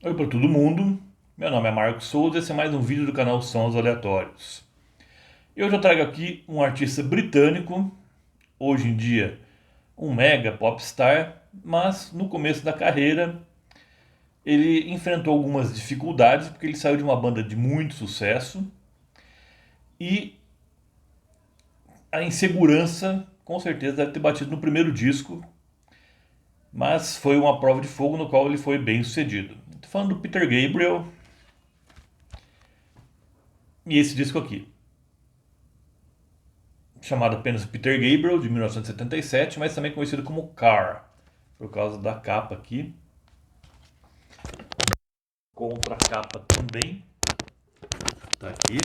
Oi para todo mundo, meu nome é Marcos Souza e esse é mais um vídeo do canal Sons Aleatórios. E hoje eu trago aqui um artista britânico, hoje em dia um mega popstar, mas no começo da carreira ele enfrentou algumas dificuldades porque ele saiu de uma banda de muito sucesso e a insegurança com certeza deve ter batido no primeiro disco, mas foi uma prova de fogo no qual ele foi bem sucedido. Estou falando do Peter Gabriel e esse disco aqui, chamado apenas Peter Gabriel, de 1977, mas também conhecido como Car, por causa da capa aqui. Contracapa também, tá aqui.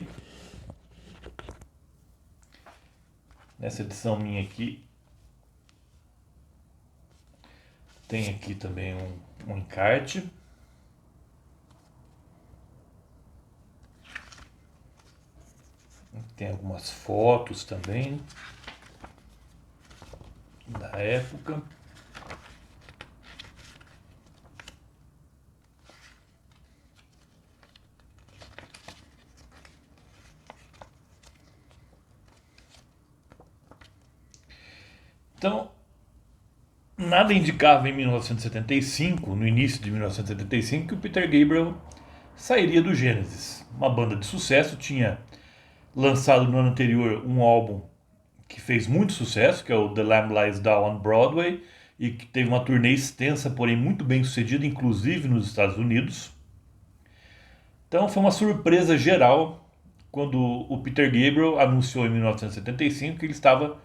Nessa edição minha aqui, tem aqui também um encarte. Tem algumas fotos também da época. Então, nada indicava em 1975, no início de 1975, que o Peter Gabriel sairia do Genesis. Uma banda de sucesso, tinha lançado no ano anterior um álbum que fez muito sucesso, que é o The Lamb Lies Down on Broadway, e que teve uma turnê extensa, porém muito bem sucedida, inclusive nos Estados Unidos. Então foi uma surpresa geral quando o Peter Gabriel anunciou em 1975 que ele estava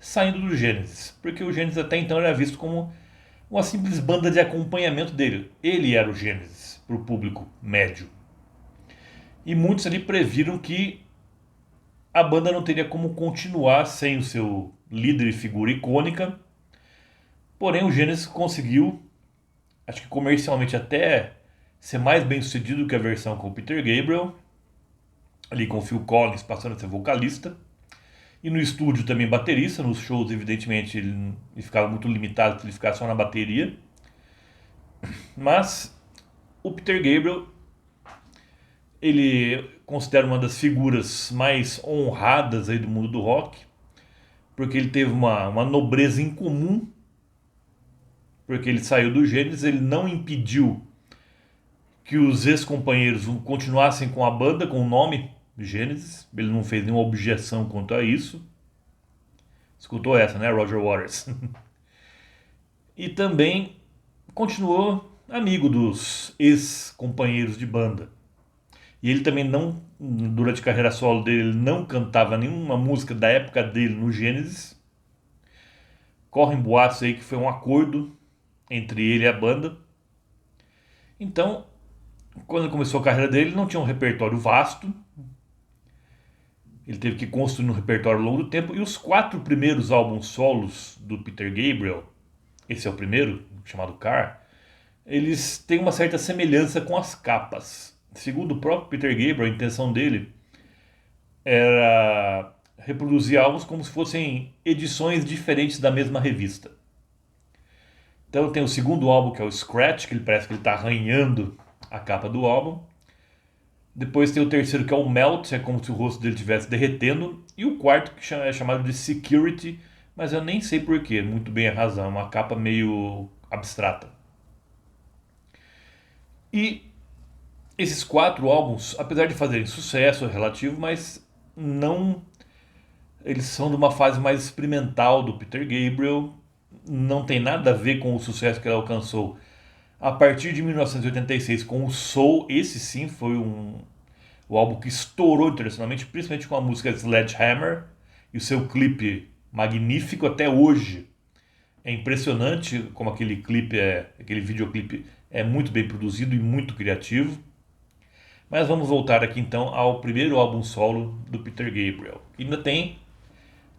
saindo do Genesis, porque o Genesis até então era visto como uma simples banda de acompanhamento dele. Ele era o Genesis para o público médio. E muitos ali previram que a banda não teria como continuar sem o seu líder e figura icônica. Porém, o Genesis conseguiu, acho que comercialmente até ser mais bem sucedido que a versão com o Peter Gabriel, ali com o Phil Collins passando a ser vocalista. E no estúdio também baterista, nos shows evidentemente ele ficava muito limitado se ele ficar só na bateria. Mas o Peter Gabriel, ele considera uma das figuras mais honradas aí do mundo do rock, porque ele teve uma nobreza incomum, porque ele saiu do Gênesis, ele não impediu que os ex-companheiros continuassem com a banda, com o nome Gênesis, ele não fez nenhuma objeção quanto a isso. Escutou essa, né, Roger Waters? E também continuou amigo dos ex-companheiros de banda. E ele também não, durante a carreira solo dele, ele não cantava nenhuma música da época dele no Gênesis. Correm boatos aí que foi um acordo entre ele e a banda. Então, quando começou a carreira dele, ele não tinha um repertório vasto. Ele teve que construir um repertório ao longo do tempo. E os 4 primeiros álbuns solos do Peter Gabriel, esse é o primeiro, chamado Car, eles têm uma certa semelhança com as capas. Segundo o próprio Peter Gabriel, a intenção dele era reproduzir álbuns como se fossem edições diferentes da mesma revista. Então tem o segundo álbum, que é o Scratch, que ele parece que ele está arranhando a capa do álbum. Depois tem o terceiro, que é o Melt, é como se o rosto dele estivesse derretendo. E o quarto, que é chamado de Security, mas eu nem sei porquê, muito bem a razão, é uma capa meio abstrata. E esses 4 álbuns, apesar de fazerem sucesso relativo, mas não. Eles são de uma fase mais experimental do Peter Gabriel, não tem nada a ver com o sucesso que ele alcançou a partir de 1986 com o Soul. Esse sim foi o álbum que estourou internacionalmente, principalmente com a música Sledgehammer e o seu clipe magnífico até hoje. É impressionante como aquele videoclipe é muito bem produzido e muito criativo. Mas vamos voltar aqui então ao primeiro álbum solo do Peter Gabriel. Ainda tem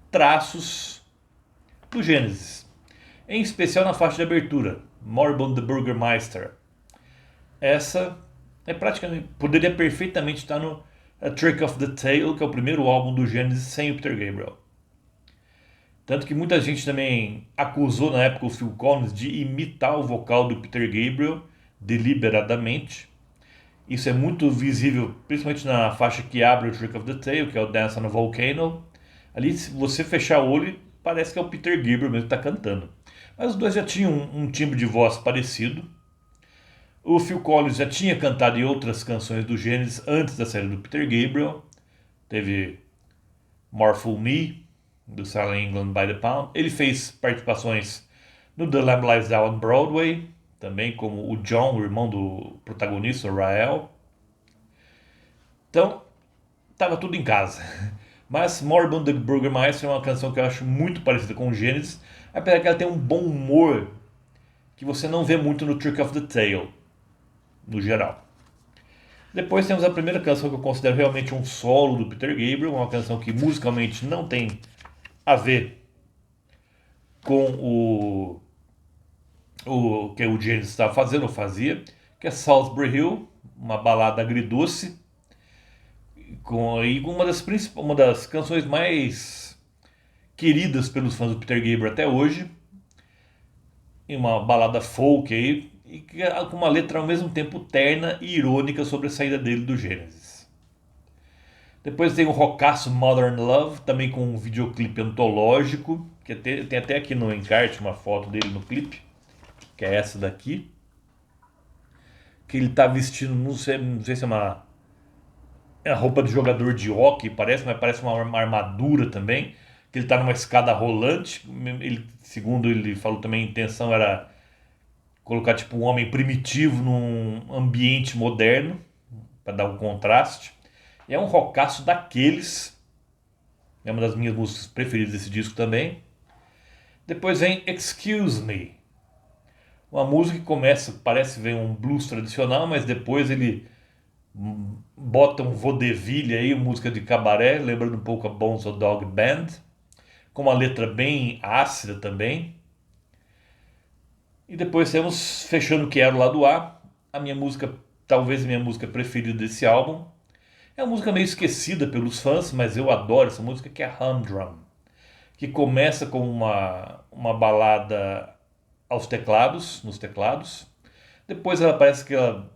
traços do Genesis, em especial na faixa de abertura, Moribund the Burgermeister. Essa é praticamente, poderia perfeitamente estar no A Trick of the Tail, que é o primeiro álbum do Genesis sem o Peter Gabriel. Tanto que muita gente também acusou na época o Phil Collins de imitar o vocal do Peter Gabriel, deliberadamente. Isso é muito visível, principalmente na faixa que abre o Trick of the Tail, que é o Dance on a Volcano. Ali, se você fechar o olho, parece que é o Peter Gabriel mesmo que está cantando. Mas os dois já tinham um timbre de voz parecido. O Phil Collins já tinha cantado em outras canções do Genesis antes da saída do Peter Gabriel. Teve More Fool Me, do Silent England by the Pound. Ele fez participações no The Lamb Lies Down on Broadway, também como o John, o irmão do protagonista, o Rael. Então, estava tudo em casa. Mas Morbid the Burgermeister é uma canção que eu acho muito parecida com o Genesis, apesar que ela tem um bom humor que você não vê muito no Trick of the Tail, no geral. Depois temos a primeira canção que eu considero realmente um solo do Peter Gabriel, uma canção que musicalmente não tem a ver com o que o Genesis estava fazendo ou fazia, que é Salisbury Hill, uma balada agridoce, com uma das canções mais queridas pelos fãs do Peter Gabriel até hoje, e uma balada folk aí, e com uma letra ao mesmo tempo terna e irônica sobre a saída dele do Genesis. Depois tem o rockaço Modern Love, também com um videoclipe antológico, que tem até aqui no encarte uma foto dele no clipe, que é essa daqui, que ele tá vestindo, não sei se é a roupa de jogador de hóquei, mas parece uma armadura também, que ele tá numa escada rolante. Ele, segundo ele falou também, a intenção era colocar tipo um homem primitivo num ambiente moderno, para dar um contraste. E é um rockaço daqueles, é uma das minhas músicas preferidas desse disco também. Depois vem Excuse Me, uma música que começa, parece ver um blues tradicional, mas depois ele bota um vaudeville aí, música de cabaré, lembrando um pouco a Bones of Dog Band, com uma letra bem ácida também. E depois temos, fechando o Quero Lado A, a minha música, talvez a minha música preferida desse álbum. É uma música meio esquecida pelos fãs, mas eu adoro essa música, que é Humdrum, que começa com uma balada nos teclados. Depois ela parece que ela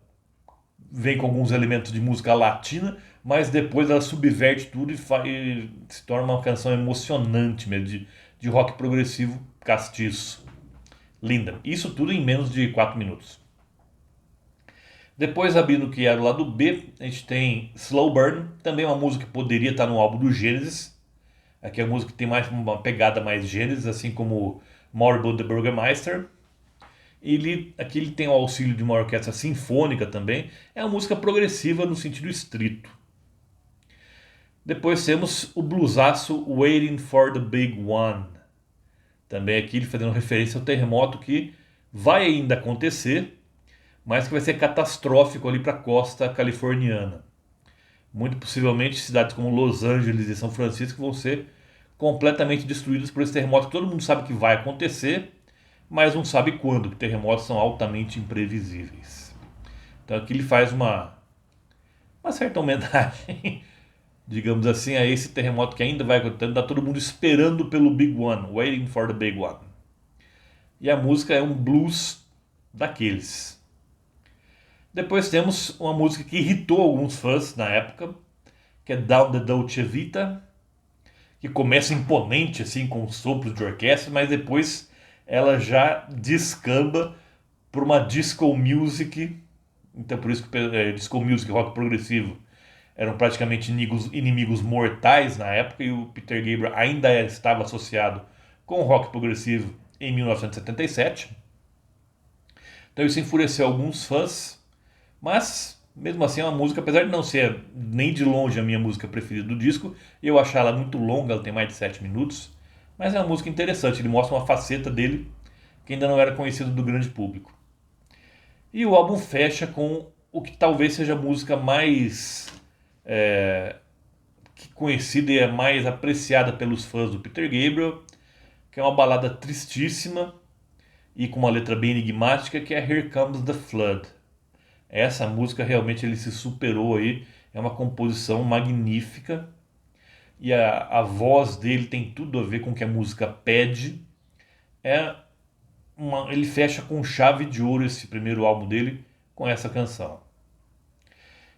vem com alguns elementos de música latina, mas depois ela subverte tudo e se torna uma canção emocionante mesmo, de rock progressivo castiço. Linda. Isso tudo em menos de 4 minutos. Depois, abrindo que era o lado B, a gente tem Slow Burn, também uma música que poderia estar no álbum do Genesis. Aqui é uma música que tem mais uma pegada mais Genesis, assim como Morbid the Burgermeister. Aqui ele tem o auxílio de uma orquestra sinfônica também. É uma música progressiva no sentido estrito. Depois temos o bluesaço Waiting for the Big One. Também aqui ele fazendo referência ao terremoto que vai ainda acontecer, mas que vai ser catastrófico ali para a costa californiana. Muito possivelmente cidades como Los Angeles e São Francisco vão ser completamente destruídas por esse terremoto que todo mundo sabe que vai acontecer, mas não sabe quando, porque terremotos são altamente imprevisíveis. Então aqui ele faz uma certa homenagem, digamos assim, a esse terremoto que ainda vai acontecer. Está todo mundo esperando pelo Big One, waiting for the Big One. E a música é um blues daqueles. Depois temos uma música que irritou alguns fãs na época, que é Down the Dolce Vita, que começa imponente assim com sopros de orquestra, mas depois ela já descamba por uma disco music. Então por isso que disco music, rock progressivo, eram praticamente inimigos mortais na época, e o Peter Gabriel ainda estava associado com o rock progressivo em 1977. Então isso enfureceu alguns fãs, mas mesmo assim é uma música, apesar de não ser nem de longe a minha música preferida do disco, eu achar ela muito longa, ela tem mais de 7 minutos, mas é uma música interessante, ele mostra uma faceta dele que ainda não era conhecido do grande público. E o álbum fecha com o que talvez seja a música mais conhecida e é mais apreciada pelos fãs do Peter Gabriel, que é uma balada tristíssima e com uma letra bem enigmática, que é Here Comes the Flood. Essa música realmente ele se superou aí, é uma composição magnífica e a voz dele tem tudo a ver com o que a música pede. Ele fecha com chave de ouro esse primeiro álbum dele, com essa canção.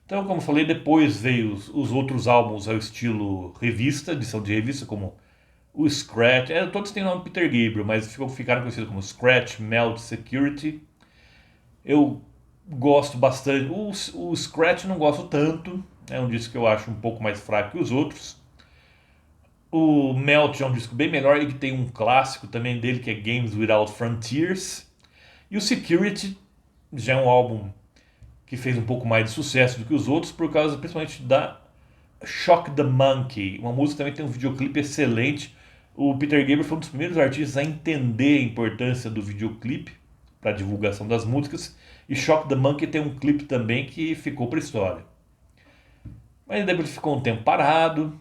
Então, como eu falei, depois veio os outros álbuns ao estilo revista, edição de revista, como o Scratch. Todos têm o nome Peter Gabriel, mas ficaram conhecidos como Scratch, Melt, Security. Eu gosto bastante. O Scratch não gosto tanto. É um disco que eu acho um pouco mais fraco que os outros. O Melt é um disco bem melhor e que tem um clássico também dele que é Games Without Frontiers. E o Security já é um álbum que fez um pouco mais de sucesso do que os outros por causa principalmente da Shock the Monkey. Uma música que também tem um videoclipe excelente. O Peter Gabriel foi um dos primeiros artistas a entender a importância do videoclipe para a divulgação das músicas. E Shock the Monkey tem um clipe também que ficou para a história. Mas depois ele ficou um tempo parado.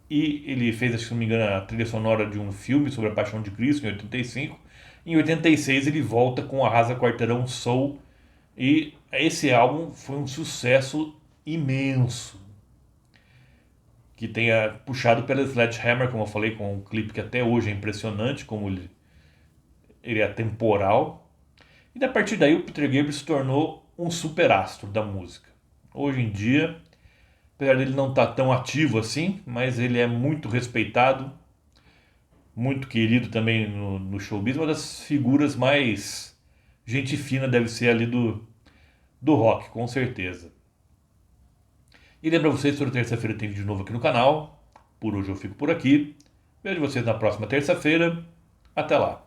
E ele fez, se não me engano, a trilha sonora de um filme sobre a Paixão de Cristo em 85. Em 86 ele volta com Arrasa Quarteirão Soul. E esse álbum foi um sucesso imenso. Que tenha puxado pela Sledgehammer, como eu falei, com um clipe que até hoje é impressionante, como ele é atemporal. E a partir daí o Peter Gabriel se tornou um superastro da música. Hoje em dia, apesar dele não estar tão ativo assim, mas ele é muito respeitado, muito querido também no showbiz, uma das figuras mais gente fina deve ser ali do rock, com certeza. E lembra vocês, toda terça-feira tem vídeo novo aqui no canal. Por hoje eu fico por aqui. Vejo vocês na próxima terça-feira. Até lá.